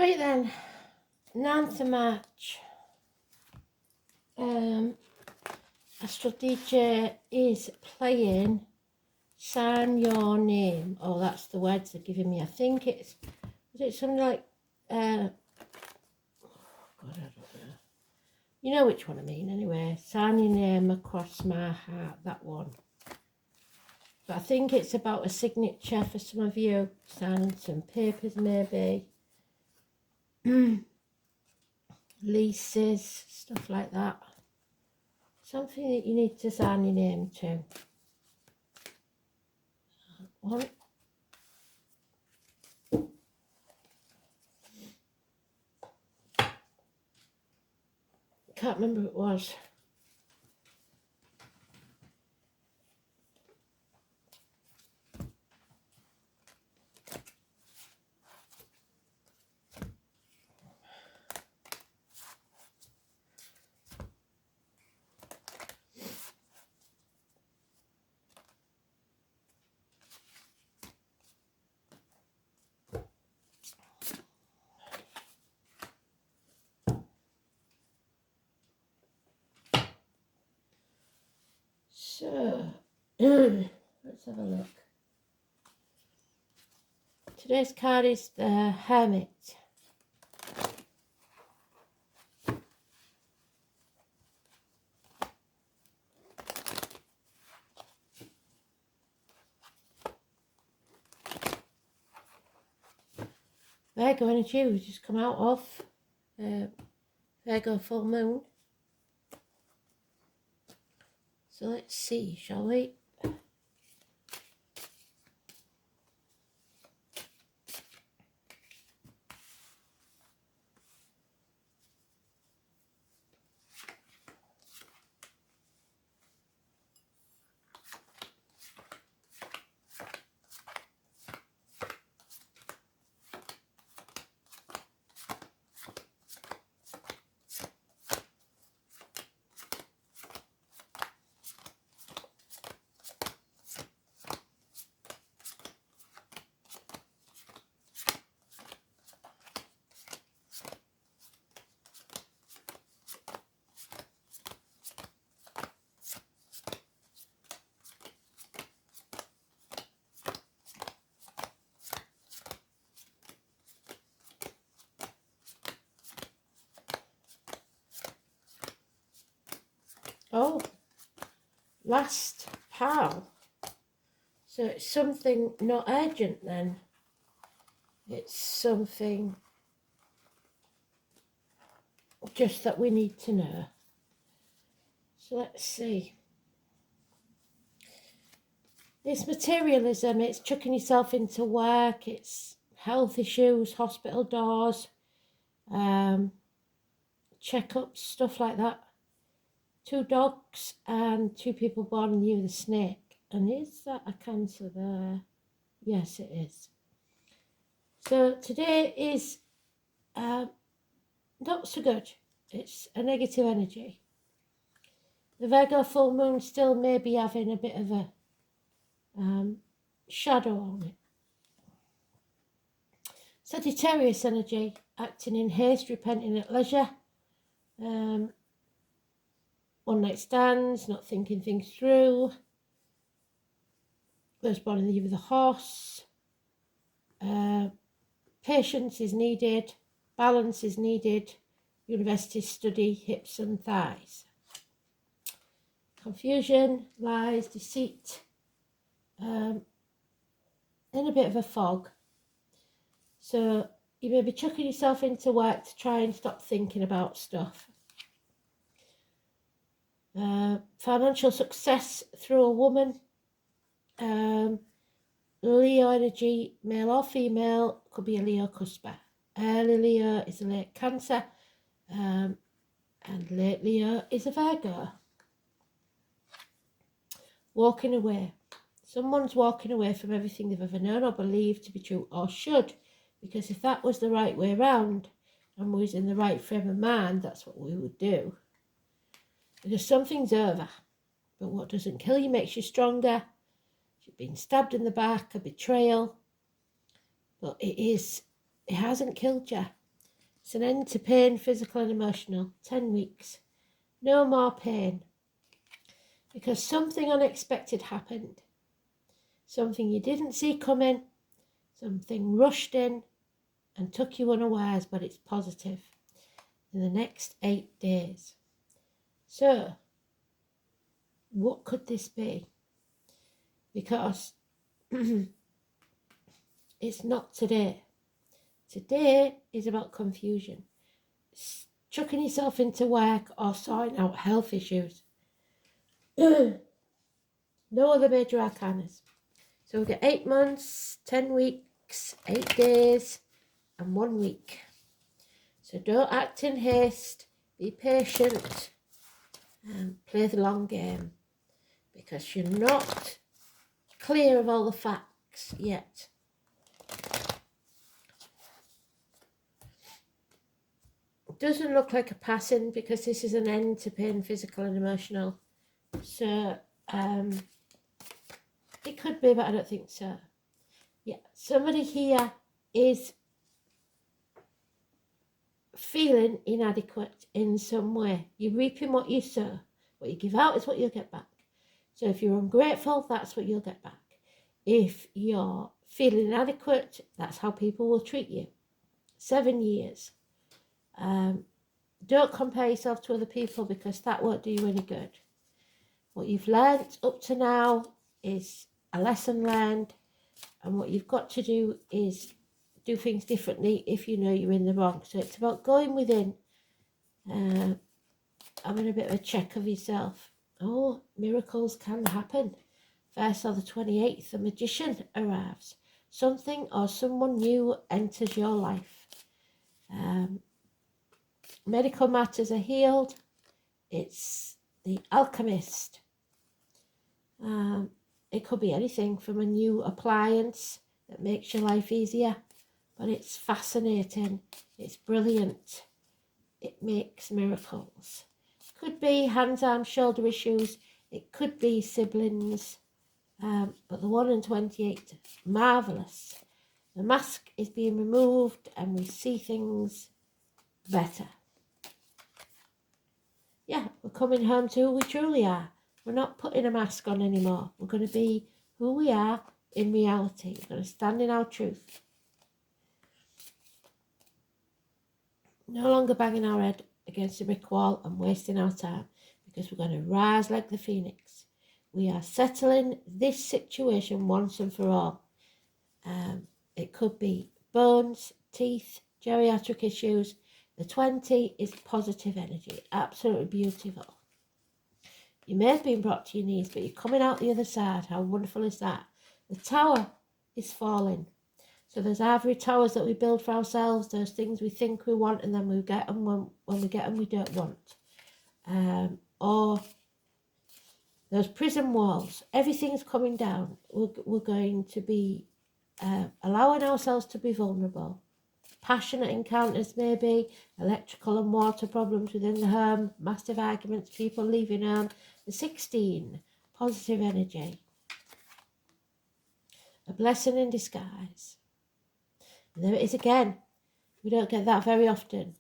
Right then, 9th of March. Astrology is playing Sign Your Name. Oh, that's the words they're giving me. I think is it something like, God, I don't know. You know which one I mean anyway. Sign your name across my heart, that one. But I think it's about a signature for some of you. Signing some papers maybe. Leases, stuff like that. Something that you need to sign your name to. One. Can't remember who it was. So, let's have a look. Today's card is the Hermit. Virgo energy we just come out of. Virgo full moon. So let's see, shall we? Oh, last pal. So it's something not urgent then. It's something just that we need to know. So let's see. It's materialism, it's chucking yourself into work, it's health issues, hospital doors, checkups, stuff like that. 2 dogs and 2 people born in the year of the snake. And is that a Cancer there? Yes, it is. So today is not so good. It's a negative energy. The Virgo full moon still may be having a bit of a shadow on it. Sagittarius energy, acting in haste, repenting at leisure. One night stands, not thinking things through. Those born in the year of the horse. Patience is needed. Balance is needed. University study, hips and thighs. Confusion, lies, deceit. In a bit of a fog. So you may be chucking yourself into work to try and stop thinking about stuff. Financial success through a woman. Leo energy, male or female, could be a Leo cusper. Early Leo is a late Cancer, and late Leo is a Virgo. Walking away. Someone's walking away from everything they've ever known or believed to be true, or should, because if that was the right way around and we was in the right frame of mind, that's what we would do. Because something's over, but what doesn't kill you makes you stronger. You've been stabbed in the back, a betrayal, but it hasn't killed you. It's an end to pain, physical and emotional. 10 weeks. No more pain. Because something unexpected happened. Something you didn't see coming. Something rushed in and took you unawares, but it's positive. In the next 8 days. So, what could this be? Because it's not today. Today is about confusion. Chucking yourself into work or sorting out health issues. No other major arcanas. So we get 8 months, 10 weeks, 8 days, and 1 week. So don't act in haste. Be patient and play the long game. Because you're not clear of all the facts yet. It doesn't look like a passing because this is an end to pain, physical and emotional. So it could be, but I don't think so. Yeah, somebody here is feeling inadequate in some way. You're reaping what you sow. What you give out is what you'll get back. So if you're ungrateful, that's what you'll get back. If you're feeling inadequate, that's how people will treat you. 7 years. Don't compare yourself to other people because that won't do you any good. What you've learnt up to now is a lesson learned, and what you've got to do is do things differently if you know you're in the wrong. So it's about going within, having a bit of a check of yourself. Oh, miracles can happen. First or the 28th, the magician arrives. Something or someone new enters your life. Medical matters are healed. It's the alchemist. It could be anything from a new appliance that makes your life easier. But it's fascinating. It's brilliant. It makes miracles. Could be hands, arms, shoulder issues. It could be siblings. But the 1 in 28, marvellous. The mask is being removed and we see things better. Yeah, we're coming home to who we truly are. We're not putting a mask on anymore. We're going to be who we are in reality. We're going to stand in our truth. No longer banging our head against a brick wall and wasting our time, because we're going to rise like the phoenix. We are settling this situation once and for all. It could be bones, teeth, geriatric issues. The 20 is positive energy, absolutely beautiful. You may have been brought to your knees, but you're coming out the other side. How wonderful is that? The tower is falling. So there's ivory towers that we build for ourselves, those things we think we want and then we get them when we get them we don't want. Or those prison walls, everything's coming down. We're going to be allowing ourselves to be vulnerable. Passionate encounters maybe, electrical and water problems within the home, massive arguments, people leaving home. The 16, positive energy. A blessing in disguise. And there it is again. We don't get that very often.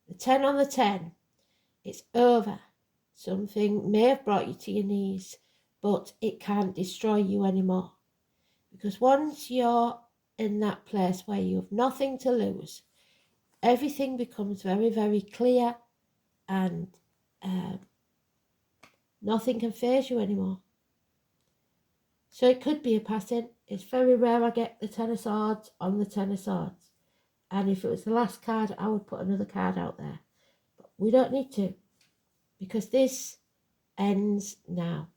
The 10 on the 10. It's over. Something may have brought you to your knees, but it can't destroy you anymore. Because once you're in that place where you have nothing to lose, everything becomes very, very clear and nothing can faze you anymore. So it could be a passing. It's very rare I get the 10 of swords on the 10 of swords. And if it was the last card, I would put another card out there. But we don't need to, because this ends now.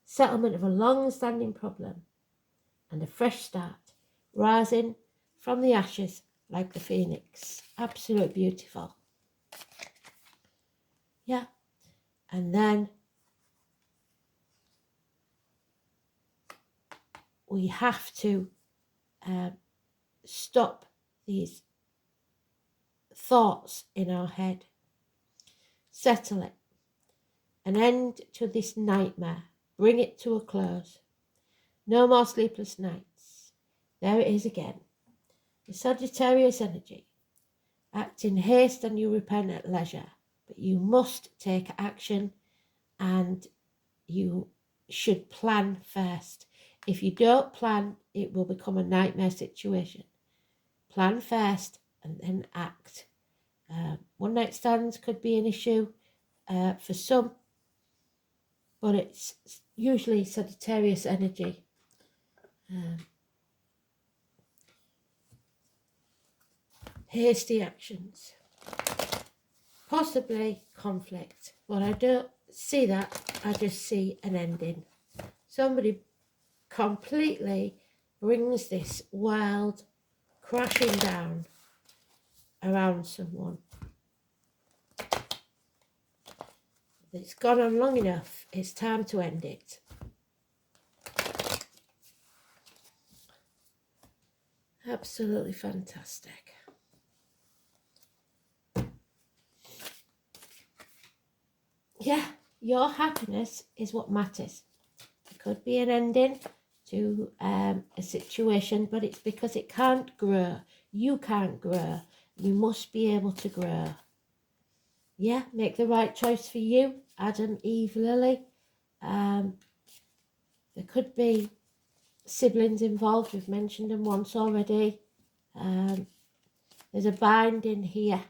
Settlement of a long-standing problem and a fresh start, rising from the ashes like the phoenix. Absolutely beautiful. Yeah. And then we have to stop these thoughts in our head. Settle it. An end to this nightmare. Bring it to a close. No more sleepless nights. There it is again. The Sagittarius energy. Act in haste and you repent at leisure. But you must take action, and you should plan first. If you don't plan, it will become a nightmare situation. Plan first and then act. One night stands could be an issue for some, but it's usually Sagittarius energy. Hasty actions. Possibly conflict, but I don't see that. I just see an ending. Somebody completely brings this world crashing down around someone. It's gone on long enough. It's time to end it. Absolutely fantastic. Yeah, your happiness is what matters. It could be an ending to a situation, but it's because it can't grow. You can't grow. You must be able to grow. Yeah, make the right choice for you, Adam, Eve, Lily. There could be siblings involved. We've mentioned them once already. There's a binding here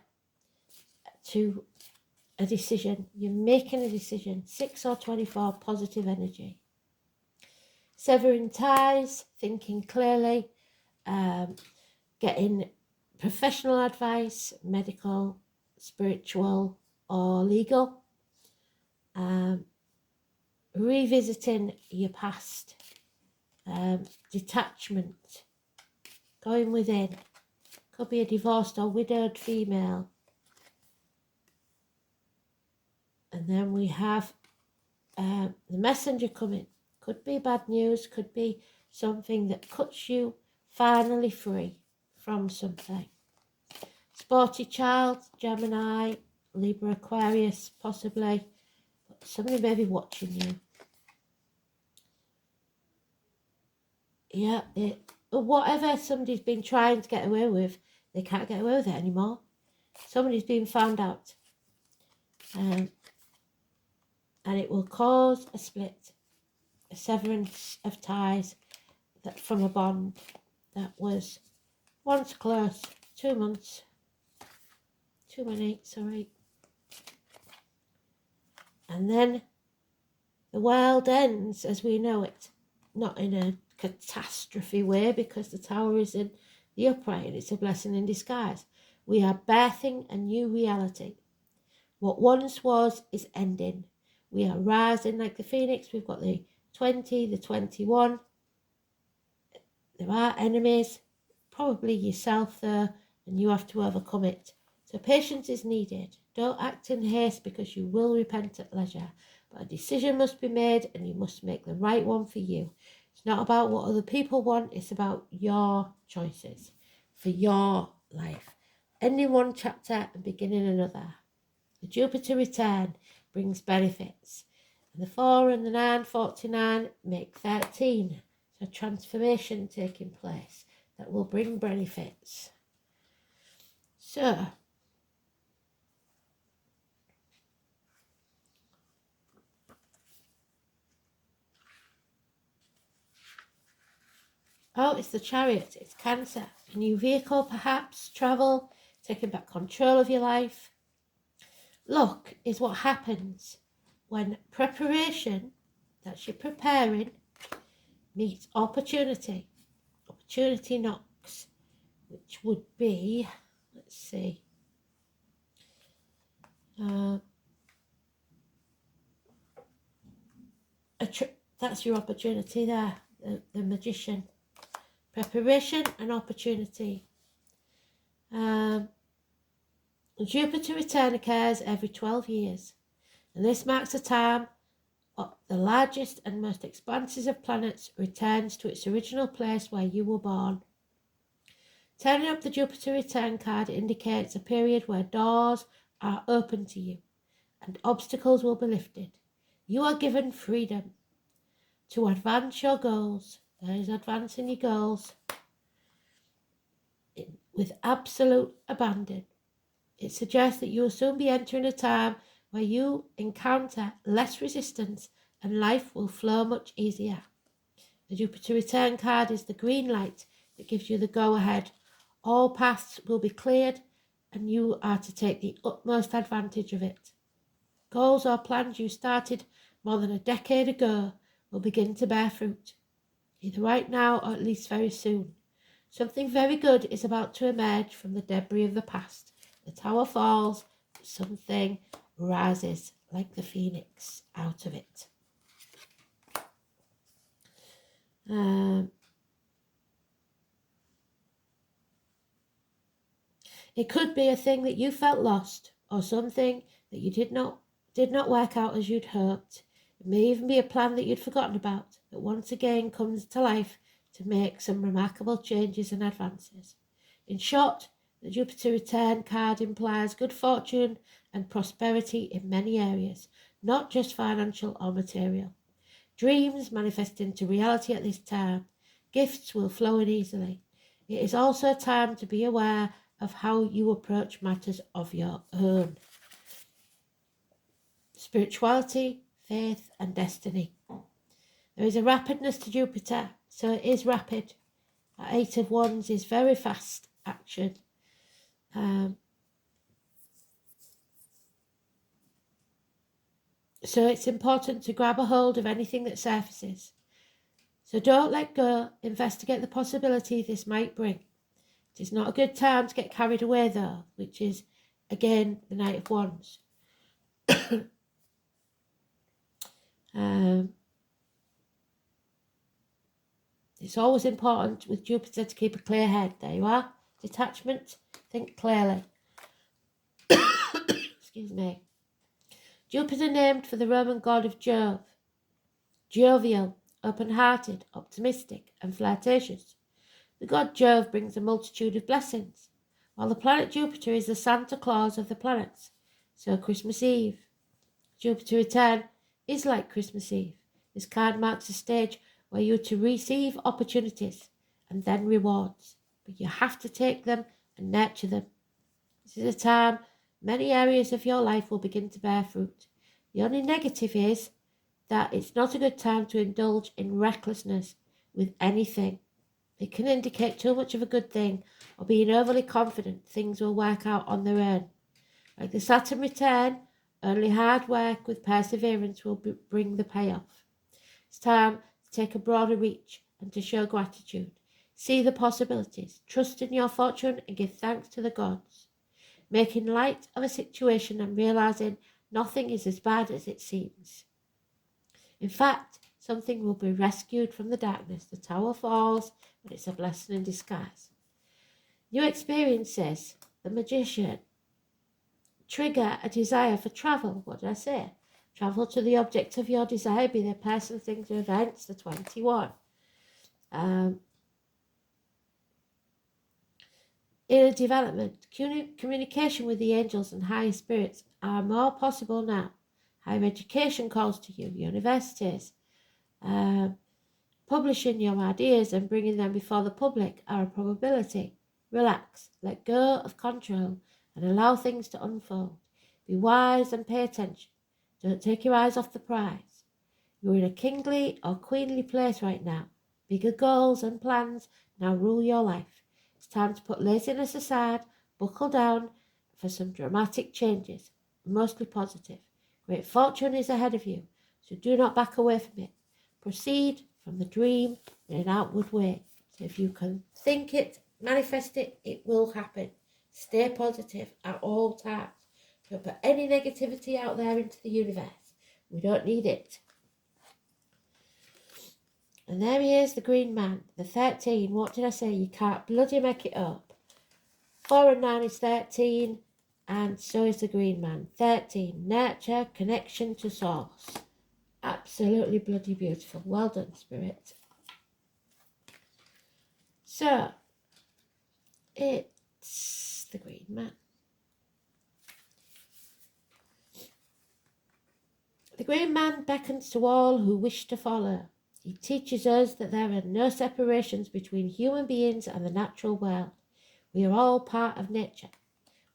to a decision. You're making a decision. 6 or 24, positive energy. Severing ties, thinking clearly, getting professional advice, medical, spiritual or legal. Revisiting your past. Detachment. Going within. Could be a divorced or widowed female. And then we have the messenger coming. Could be bad news, could be something that cuts you finally free from something. Sporty child, Gemini, Libra, Aquarius, possibly. Somebody may be watching you. Yeah, whatever somebody's been trying to get away with, they can't get away with it anymore. Somebody's been found out. And it will cause a split, a severance of ties that from a bond that was once close. 2 months. Too many, sorry. And then the world ends as we know it. Not in a catastrophe way, because the Tower is in the upright and it's a blessing in disguise. We are birthing a new reality. What once was is ending. We are rising like the phoenix. We've got the 20, the 21. There are enemies, probably yourself there, and you have to overcome it. So patience is needed. Don't act in haste, because you will repent at leisure. But a decision must be made, and you must make the right one for you. It's not about what other people want. It's about your choices for your life. Ending one chapter and beginning another. The Jupiter return brings benefits. And the 4 and the 9, 49 make 13. So transformation taking place that will bring benefits. So, it's the Chariot, it's Cancer. A new vehicle perhaps, travel, taking back control of your life. Luck is what happens when preparation, that's you preparing, meets opportunity. Opportunity knocks, which would be, let's see, that's your opportunity there, the Magician. Preparation and opportunity. Jupiter return occurs every 12 years, and this marks a time the largest and most expansive of planets returns to its original place where you were born. Turning up the Jupiter return card indicates a period where doors are open to you and obstacles will be lifted. You are given freedom to advance your goals. There is advancing your goals with absolute abandon. It suggests that you will soon be entering a time where you encounter less resistance and life will flow much easier. The Jupiter return card is the green light that gives you the go-ahead. All paths will be cleared and you are to take the utmost advantage of it. Goals or plans you started more than a decade ago will begin to bear fruit, either right now or at least very soon. Something very good is about to emerge from the debris of the past. The tower falls, but something rises like the phoenix out of it. It could be a thing that you felt lost, or something that you did not work out as you'd hoped. It may even be a plan that you'd forgotten about, that once again comes to life to make some remarkable changes and advances. In short, the Jupiter return card implies good fortune and prosperity in many areas, not just financial or material. Dreams manifest into reality at this time. Gifts will flow in easily. It is also a time to be aware of how you approach matters of your own. Spirituality, faith, and destiny. There is a rapidness to Jupiter, so it is rapid. At 8 of Wands is very fast action. So it's important to grab a hold of anything that surfaces. So don't let go. Investigate the possibility this might bring. It is not a good time to get carried away, though, which is, again, the Knight of Wands. It's always important with Jupiter to keep a clear head. There you are. Detachment. Think clearly. Excuse me. Jupiter named for the Roman god of Jove. Jovial, open-hearted, optimistic, and flirtatious. The god Jove brings a multitude of blessings, while the planet Jupiter is the Santa Claus of the planets. So Christmas Eve. Jupiter return is like Christmas Eve. This card marks a stage where you are to receive opportunities and then rewards, but you have to take them and nurture them. This is a time many areas of your life will begin to bear fruit. The only negative is that it's not a good time to indulge in recklessness with anything. It can indicate too much of a good thing or being overly confident things will work out on their own. Like the Saturn return, only hard work with perseverance will bring the payoff. It's time to take a broader reach and to show gratitude. See the possibilities, trust in your fortune and give thanks to the gods. Making light of a situation and realizing nothing is as bad as it seems. In fact, something will be rescued from the darkness. The tower falls, but it's a blessing in disguise. New experiences, the Magician. Trigger a desire for travel. What did I say? Travel to the object of your desire, be they person, things, or events, the 21. Inner development. Communication with the angels and higher spirits are more possible now. Higher education calls to you, universities. Publishing your ideas and bringing them before the public are a probability. Relax, let go of control and allow things to unfold. Be wise and pay attention. Don't take your eyes off the prize. You're in a kingly or queenly place right now. Bigger goals and plans now rule your life. It's time to put laziness aside, buckle down for some dramatic changes, mostly positive. Great fortune is ahead of you, so do not back away from it. Proceed from the dream in an outward way. So if you can think it, manifest it, it will happen. Stay positive at all times. Don't put any negativity out there into the universe. We don't need it. And there he is, the Green Man, the 13. What did I say? You can't bloody make it up. 4 and 9 is 13, and so is the Green Man. 13, nurture, connection to source. Absolutely bloody beautiful. Well done, Spirit. So, it's the Green Man. The Green Man beckons to all who wish to follow. He teaches us that there are no separations between human beings and the natural world. We are all part of nature.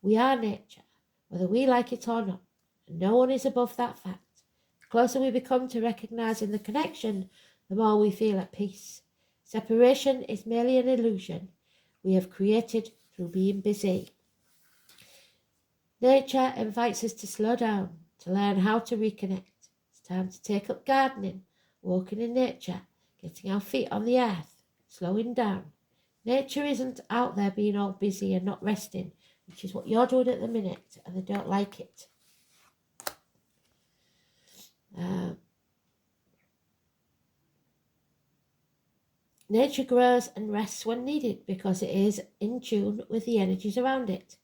We are nature, whether we like it or not, and no one is above that fact. The closer we become to recognizing the connection, the more we feel at peace. Separation is merely an illusion we have created through being busy. Nature invites us to slow down, to learn how to reconnect. It's time to take up gardening, walking in nature, getting our feet on the earth, slowing down. Nature isn't out there being all busy and not resting, which is what you're doing at the minute, and they don't like it. Nature grows and rests when needed because it is in tune with the energies around it.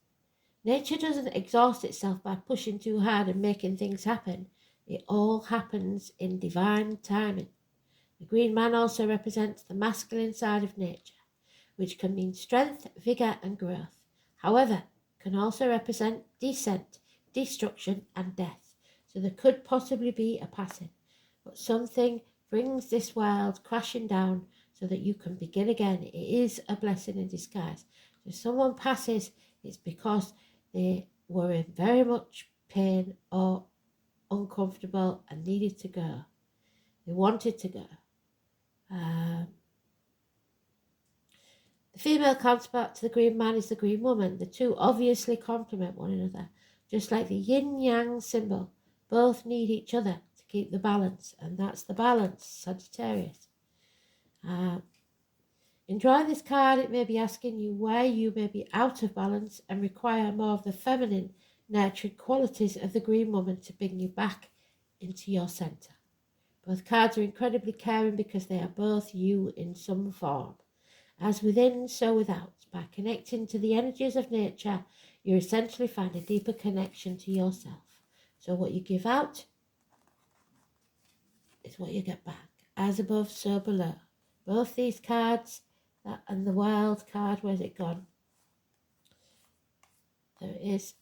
Nature doesn't exhaust itself by pushing too hard and making things happen. It all happens in divine timing. The green man also represents the masculine side of nature, which can mean strength, vigour and growth. However, can also represent descent, destruction and death. So there could possibly be a passing, but something brings this world crashing down so that you can begin again. It is a blessing in disguise. So if someone passes, it's because they were in very much pain or uncomfortable and needed to go. They wanted to go. The female counterpart to the green man is the green woman. The two obviously complement one another, just like the yin-yang symbol. Both need each other to keep the balance, and that's the balance, Sagittarius. In drawing this card, it may be asking you where you may be out of balance and require more of the feminine, nurturing qualities of the green woman to bring you back into your centre. Both cards are incredibly caring because they are both you in some form. As within, so without. By connecting to the energies of nature, you essentially find a deeper connection to yourself. So what you give out is what you get back. As above, so below. Both these cards, that and the wild card, where's it gone? There it is.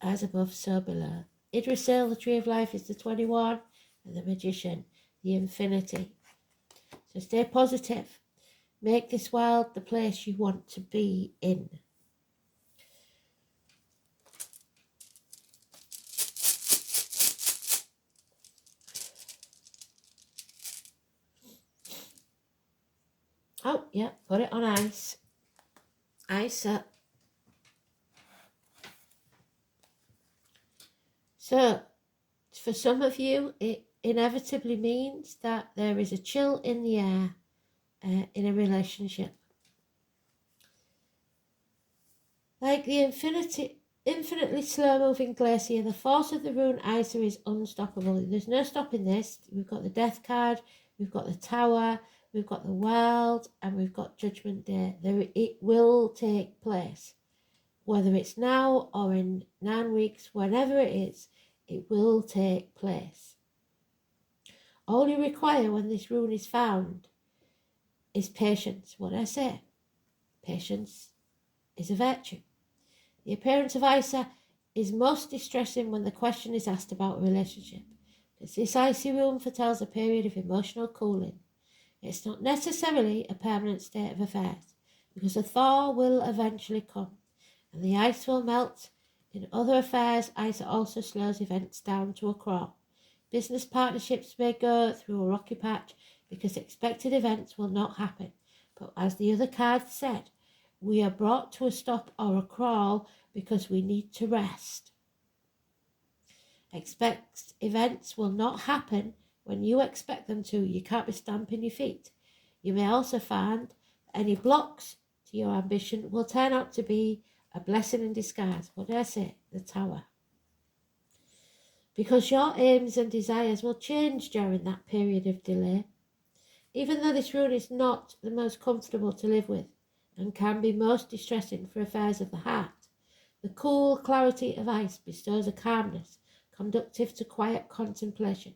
As above, so below. Idrisil, the tree of life, is the 21, and the magician, the infinity. So stay positive. Make this world the place you want to be in. Oh, yeah, put it on ice. Ice up. So, for some of you, it inevitably means that there is a chill in the air in a relationship. Like the infinitely slow-moving glacier, the force of the rune Isa is unstoppable. There's no stopping this. We've got the Death card, we've got the Tower, we've got the World, and we've got Judgment Day. It will take place. Whether it's now or in 9 weeks, whenever it is, it will take place. All you require when this rune is found is patience. What I say? Patience is a virtue. The appearance of Isa is most distressing when the question is asked about a relationship, because this icy rune foretells a period of emotional cooling. It's not necessarily a permanent state of affairs, because a thaw will eventually come, and the ice will melt. In other affairs, Isa also slows events down to a crawl. Business partnerships may go through a rocky patch because expected events will not happen, but as the other card said, we are brought to a stop or a crawl because we need to rest. Expect events will not happen when you expect them to. You can't be stamping your feet. You may also find that any blocks to your ambition will turn out to be a blessing in disguise. What did I say? The Tower. Because your aims and desires will change during that period of delay. Even though this rune is not the most comfortable to live with, and can be most distressing for affairs of the heart, the cool clarity of ice bestows a calmness conducive to quiet contemplation,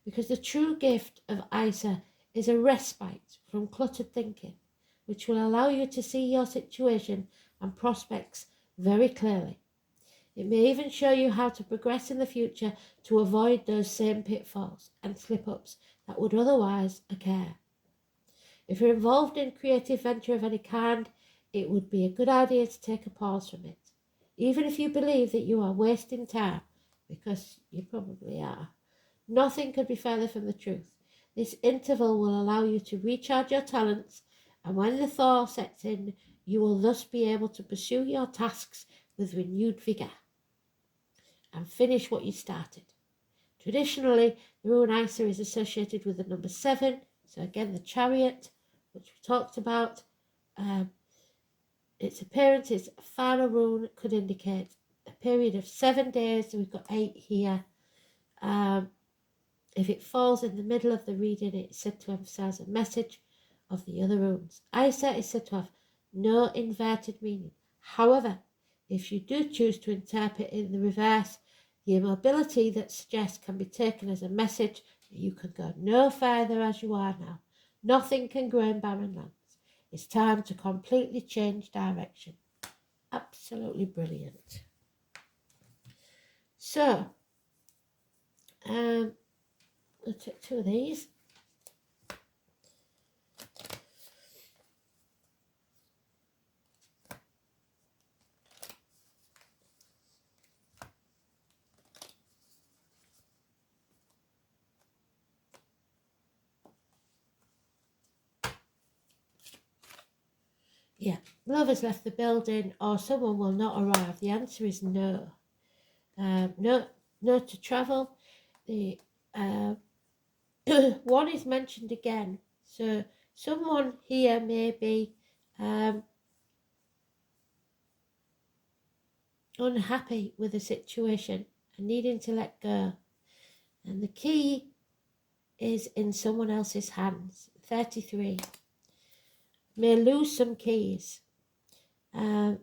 because the true gift of Isa is a respite from cluttered thinking, which will allow you to see your situation and prospects very clearly. It may even show you how to progress in the future to avoid those same pitfalls and slip-ups that would otherwise occur. If you're involved in creative venture of any kind, it would be a good idea to take a pause from it. Even if you believe that you are wasting time, because you probably are, nothing could be further from the truth. This interval will allow you to recharge your talents, and when the thaw sets in, you will thus be able to pursue your tasks with renewed vigour and finish what you started. Traditionally, the rune Isa is associated with the number 7, so again the Chariot, which we talked about. Its appearance is a final rune, could indicate a period of 7 days, so we've got 8 here. If it falls in the middle of the reading, it's said to emphasize a message of the other runes. Isa is said to have no inverted meaning. However, if you do choose to interpret it in the reverse, the immobility that suggests can be taken as a message that you can go no further as you are now. Nothing can grow in barren lands. It's time to completely change direction. Absolutely brilliant. So, I'll take 2 of these. Yeah, love has left the building or someone will not arrive. The answer is no. No to travel. The one is mentioned again. So someone here may be unhappy with the situation and needing to let go. And the key is in someone else's hands. 33. May lose some keys. You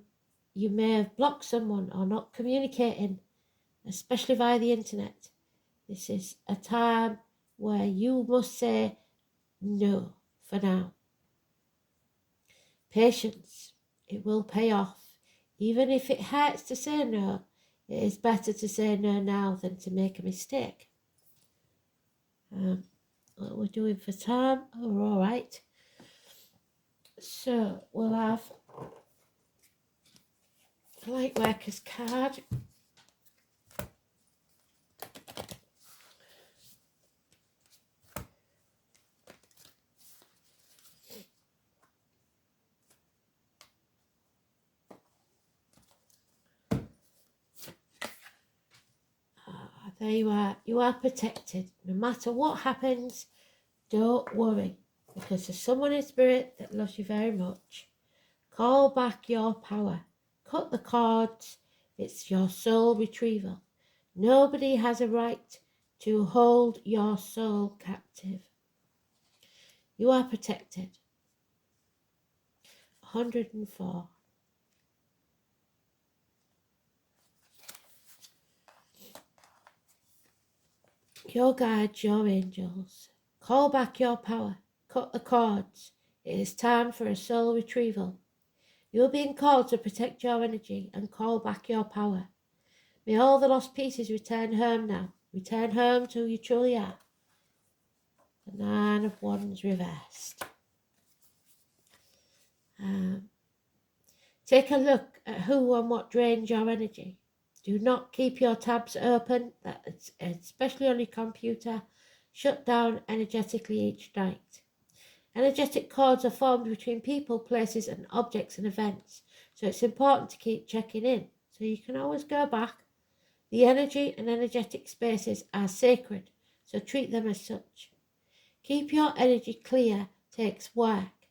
may have blocked someone or not communicating, especially via the internet. This is a time where you must say no for now. Patience. It will pay off. Even if it hurts to say no, it is better to say no now than to make a mistake. What we're doing for time, we're all right. So we'll have a light workers card. There you are. You are protected. No matter what happens, don't worry, because there's someone in spirit that loves you very much. Call back your power. Cut the cords. It's your soul retrieval. Nobody has a right to hold your soul captive. You are protected. 104. Your guides, your angels. Call back your power. Cut the cords. It is time for a soul retrieval. You are being called to protect your energy and call back your power. May all the lost pieces return home now. Return home to who you truly are. The 9 of Wands reversed. Take a look at who and what drains your energy. Do not keep your tabs open, especially on your computer. Shut down energetically each night. Energetic cords are formed between people, places and objects and events, so it's important to keep checking in, so you can always go back. The energy and energetic spaces are sacred, so treat them as such. Keep your energy clear takes work.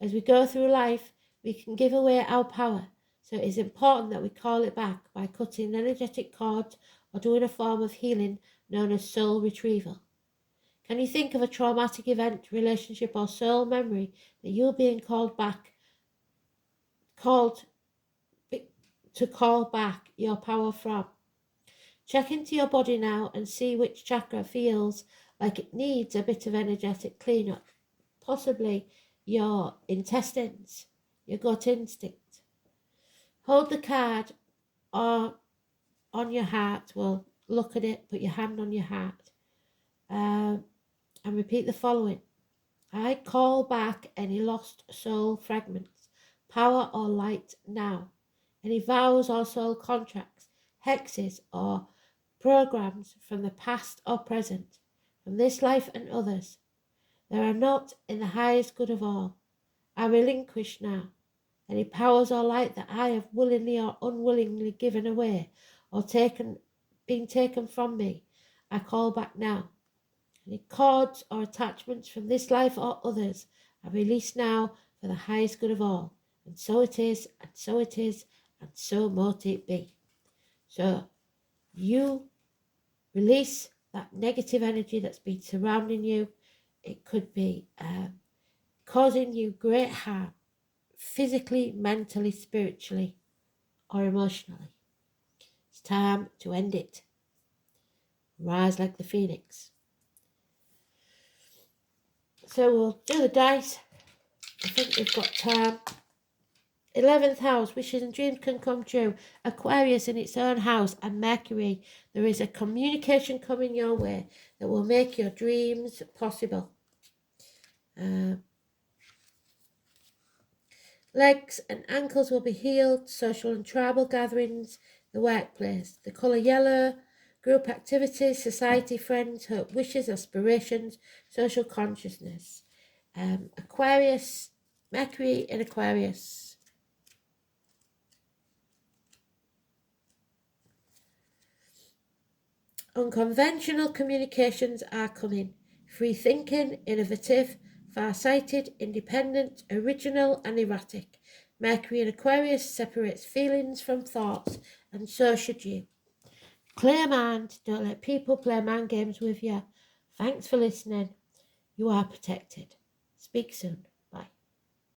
As we go through life, we can give away our power, so it is important that we call it back by cutting energetic cords or doing a form of healing known as soul retrieval. Can you think of a traumatic event, relationship or soul memory that you're being called to call back your power from? Check into your body now and see which chakra feels like it needs a bit of energetic cleanup. Possibly your intestines, your gut instinct. Hold the card or on your heart. Well, look at it, put your hand on your heart. And repeat the following. I call back any lost soul fragments, power or light now. any vows or soul contracts, hexes or programs from the past or present, from this life and others, that are not in the highest good of all, I relinquish now. Any powers or light that I have willingly or unwillingly given away or been taken from me, I call back now. Any cords or attachments from this life or others, I release now for the highest good of all. And so it is, and so it is, and so mote it be. So you release that negative energy that's been surrounding you. It could be causing you great harm, physically, mentally, spiritually, or emotionally. It's time to end it. Rise like the phoenix. So we'll do the dice. I think we've got time. 11th house, wishes and dreams can come true. Aquarius in its own house and Mercury. There is a communication coming your way that will make your dreams possible. Legs and ankles will be healed. Social and tribal gatherings, the workplace. The colour yellow, group activities, society, friends, hope, wishes, aspirations, social consciousness. Aquarius, Mercury in Aquarius. Unconventional communications are coming. Free thinking, innovative, far-sighted, independent, original and erratic. Mercury in Aquarius separates feelings from thoughts, and so should you. Clear mind, don't let people play mind games with you. Thanks for listening. You are protected. Speak soon.